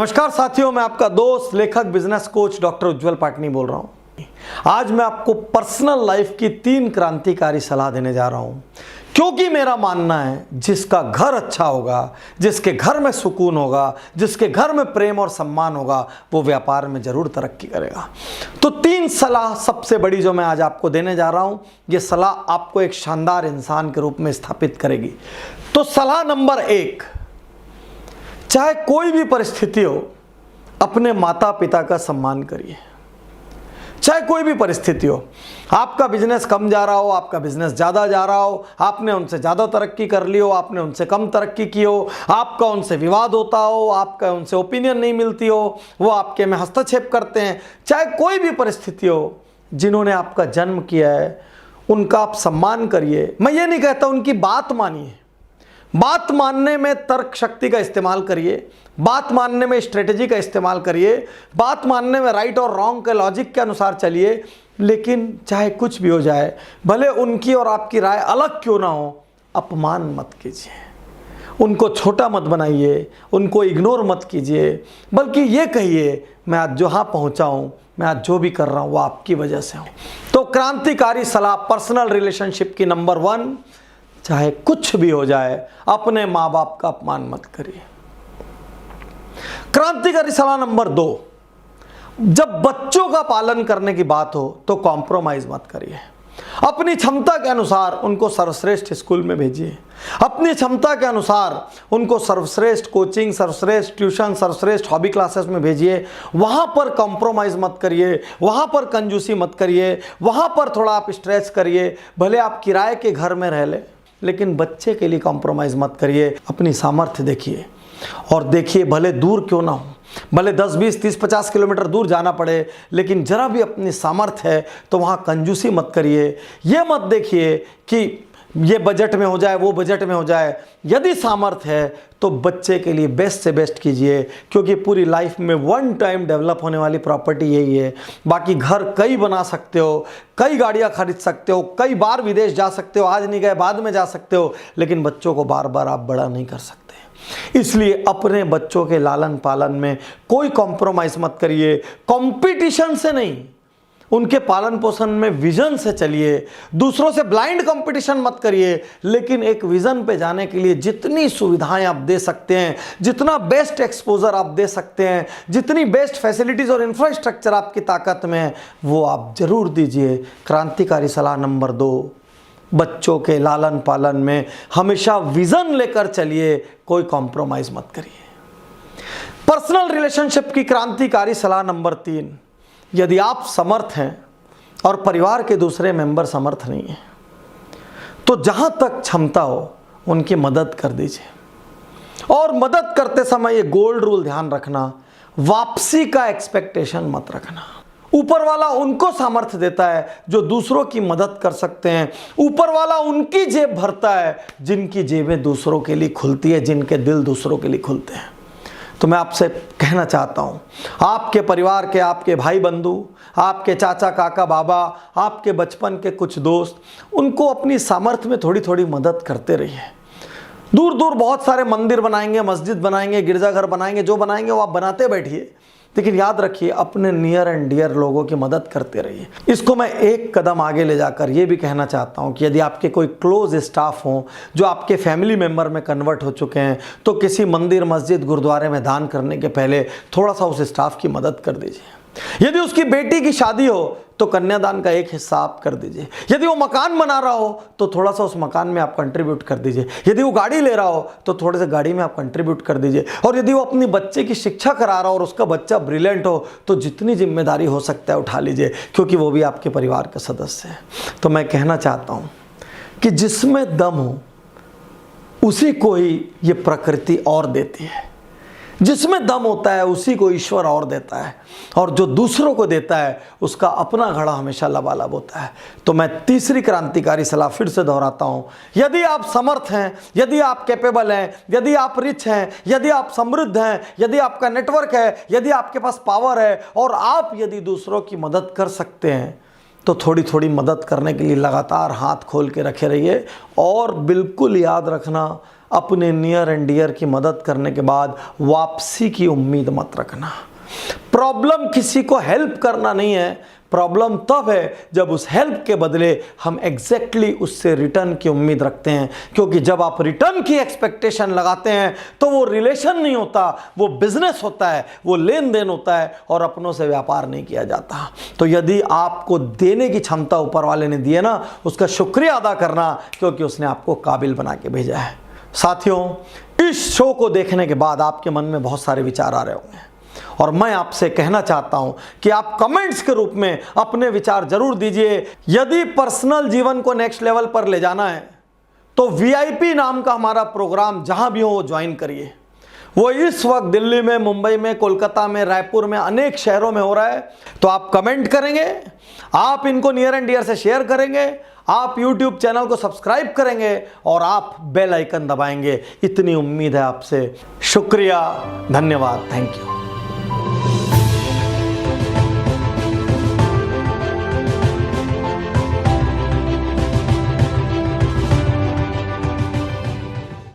नमस्कार साथियों, मैं आपका दोस्त लेखक बिजनेस कोच डॉक्टर उज्जवल पाटनी बोल रहा हूं। आज मैं आपको पर्सनल लाइफ की 3 क्रांतिकारी सलाह देने जा रहा हूं, क्योंकि मेरा मानना है जिसका घर अच्छा होगा, जिसके घर में सुकून होगा, जिसके घर में प्रेम और सम्मान होगा, वो व्यापार में जरूर तरक्की करेगा। तो 3 सलाह सबसे बड़ी जो मैं आज आपको देने जा रहा हूं, ये सलाह आपको एक शानदार इंसान के रूप में स्थापित करेगी। तो सलाह नंबर 1, चाहे कोई भी परिस्थिति हो, अपने माता पिता का सम्मान करिए। चाहे कोई भी परिस्थिति हो, आपका बिजनेस कम जा रहा हो, आपका बिजनेस ज़्यादा जा रहा हो, आपने उनसे ज़्यादा तरक्की कर ली हो, आपने उनसे कम तरक्की की हो, आपका उनसे विवाद होता हो, आपका उनसे ओपिनियन नहीं मिलती हो, वो आपके में हस्तक्षेप करते हैं, चाहे कोई भी परिस्थिति हो, जिन्होंने आपका जन्म किया है उनका आप सम्मान करिए। मैं ये नहीं कहता उनकी बात मानिए, बात मानने में तर्क शक्ति का इस्तेमाल करिए, बात मानने में स्ट्रेटजी का इस्तेमाल करिए, बात मानने में राइट और रॉन्ग के लॉजिक के अनुसार चलिए। लेकिन चाहे कुछ भी हो जाए, भले उनकी और आपकी राय अलग क्यों ना हो, अपमान मत कीजिए, उनको छोटा मत बनाइए, उनको इग्नोर मत कीजिए, बल्कि ये कहिए मैं आज जहाँ पहुँचा हूँ, मैं आज जो भी कर रहा हूँ वो आपकी वजह से हूँ। तो क्रांतिकारी सलाह पर्सनल रिलेशनशिप की नंबर 1, चाहे कुछ भी हो जाए, अपने माँ बाप का अपमान मत करिए। क्रांतिकारी सलाह नंबर 2, जब बच्चों का पालन करने की बात हो तो कॉम्प्रोमाइज मत करिए। अपनी क्षमता के अनुसार उनको सर्वश्रेष्ठ स्कूल में भेजिए, अपनी क्षमता के अनुसार उनको सर्वश्रेष्ठ कोचिंग, सर्वश्रेष्ठ ट्यूशन, सर्वश्रेष्ठ हॉबी क्लासेस में भेजिए। वहाँ पर कॉम्प्रोमाइज़ मत करिए, वहाँ पर कंजूसी मत करिए, वहाँ पर थोड़ा आप स्ट्रेच करिए। भले आप किराए के घर में रह ले, लेकिन बच्चे के लिए कॉम्प्रोमाइज़ मत करिए। अपनी सामर्थ्य देखिए और देखिए, भले दूर क्यों ना हो, भले 10, 20, 30, 50 किलोमीटर दूर जाना पड़े, लेकिन जरा भी अपनी सामर्थ्य है तो वहाँ कंजूसी मत करिए। ये मत देखिए कि ये बजट में हो जाए, वो बजट में हो जाए। यदि सामर्थ्य है तो बच्चे के लिए बेस्ट से बेस्ट कीजिए, क्योंकि पूरी लाइफ में वन टाइम डेवलप होने वाली प्रॉपर्टी यही है। बाकी घर कई बना सकते हो, कई गाड़ियाँ खरीद सकते हो, कई बार विदेश जा सकते हो, आज नहीं गए बाद में जा सकते हो, लेकिन बच्चों को बार बार आप बड़ा नहीं कर सकते। इसलिए अपने बच्चों के लालन पालन में कोई कॉम्प्रोमाइज मत करिए। कंपटीशन से नहीं, उनके पालन पोषण में विजन से चलिए। दूसरों से ब्लाइंड कंपटीशन मत करिए, लेकिन एक विजन पे जाने के लिए जितनी सुविधाएं आप दे सकते हैं, जितना बेस्ट एक्सपोजर आप दे सकते हैं, जितनी बेस्ट फैसिलिटीज और इंफ्रास्ट्रक्चर आपकी ताकत में है, वो आप जरूर दीजिए। क्रांतिकारी सलाह नंबर 2, बच्चों के लालन पालन में हमेशा विजन लेकर चलिए, कोई कॉम्प्रोमाइज मत करिए। पर्सनल रिलेशनशिप की क्रांतिकारी सलाह नंबर 3, यदि आप समर्थ हैं और परिवार के दूसरे मेंबर समर्थ नहीं हैं, तो जहां तक क्षमता हो उनकी मदद कर दीजिए। और मदद करते समय ये गोल्ड रूल ध्यान रखना, वापसी का एक्सपेक्टेशन मत रखना। ऊपर वाला उनको सामर्थ्य देता है जो दूसरों की मदद कर सकते हैं। ऊपर वाला उनकी जेब भरता है जिनकी जेबें दूसरों के लिए खुलती है, जिनके दिल दूसरों के लिए खुलते हैं। तो मैं आपसे कहना चाहता हूँ, आपके परिवार के, आपके भाई बंधु, आपके चाचा काका बाबा, आपके बचपन के कुछ दोस्त, उनको अपनी सामर्थ्य में थोड़ी थोड़ी मदद करते रहिए। दूर दूर बहुत सारे मंदिर बनाएंगे, मस्जिद बनाएंगे, गिरजाघर बनाएंगे, जो बनाएंगे वो आप बनाते बैठिए, लेकिन याद रखिए अपने नियर एंड डियर लोगों की मदद करते रहिए। इसको मैं एक कदम आगे ले जाकर ये भी कहना चाहता हूँ कि यदि आपके कोई क्लोज स्टाफ हों जो आपके फैमिली मेंबर में कन्वर्ट हो चुके हैं, तो किसी मंदिर, मस्जिद, गुरुद्वारे में दान करने के पहले थोड़ा सा उस स्टाफ की मदद कर दीजिए। यदि उसकी बेटी की शादी हो तो कन्यादान का एक हिस्सा आप कर दीजिए। यदि वो मकान बना रहा हो तो थोड़ा सा उस मकान में आप कंट्रीब्यूट कर दीजिए। यदि वो गाड़ी ले रहा हो तो थोड़े से गाड़ी में आप कंट्रीब्यूट कर दीजिए। और यदि वो अपनी बच्चे की शिक्षा करा रहा हो और उसका बच्चा ब्रिलियंट हो तो जितनी जिम्मेदारी हो सकता है उठा लीजिए, क्योंकि वो भी आपके परिवार का सदस्य है। तो मैं कहना चाहता हूँ कि जिसमें दम हो उसी को ही ये प्रकृति और देती है, जिसमें दम होता है उसी को ईश्वर और देता है, और जो दूसरों को देता है उसका अपना घड़ा हमेशा लबालब होता है। तो मैं तीसरी क्रांतिकारी सलाह फिर से दोहराता हूं, यदि आप समर्थ हैं, यदि आप कैपेबल हैं, यदि आप रिच हैं, यदि आप समृद्ध हैं, यदि आपका नेटवर्क है, यदि आपके पास पावर है और आप यदि दूसरों की मदद कर सकते हैं, तो थोड़ी थोड़ी मदद करने के लिए लगातार हाथ खोल के रखे रहिए। और बिल्कुल याद रखना, अपने नियर एंड डियर की मदद करने के बाद वापसी की उम्मीद मत रखना। प्रॉब्लम किसी को हेल्प करना नहीं है, प्रॉब्लम तब है जब उस हेल्प के बदले हम एग्जैक्टली उससे रिटर्न की उम्मीद रखते हैं। क्योंकि जब आप रिटर्न की एक्सपेक्टेशन लगाते हैं तो वो रिलेशन नहीं होता, वो बिजनेस होता है, वो लेन देन होता है और अपनों से व्यापार नहीं किया जाता। तो यदि आपको देने की क्षमता ऊपर वाले ने दी है ना, उसका शुक्रिया अदा करना, क्योंकि उसने आपको काबिल बना के भेजा है। साथियों, इस शो को देखने के बाद आपके मन में बहुत सारे विचार आ रहे होंगे और मैं आपसे कहना चाहता हूं कि आप कमेंट्स के रूप में अपने विचार जरूर दीजिए। यदि पर्सनल जीवन को नेक्स्ट लेवल पर ले जाना है तो वीआईपी नाम का हमारा प्रोग्राम जहां भी हो वो ज्वाइन करिए। वो इस वक्त दिल्ली में, मुंबई में, कोलकाता में, रायपुर में, अनेक शहरों में हो रहा है। तो आप कमेंट करेंगे, आप इनको नियर एंड डियर से शेयर करेंगे, आप YouTube चैनल को सब्सक्राइब करेंगे और आप बेल आइकन दबाएंगे। इतनी उम्मीद है आपसे। शुक्रिया, धन्यवाद, थैंक यू।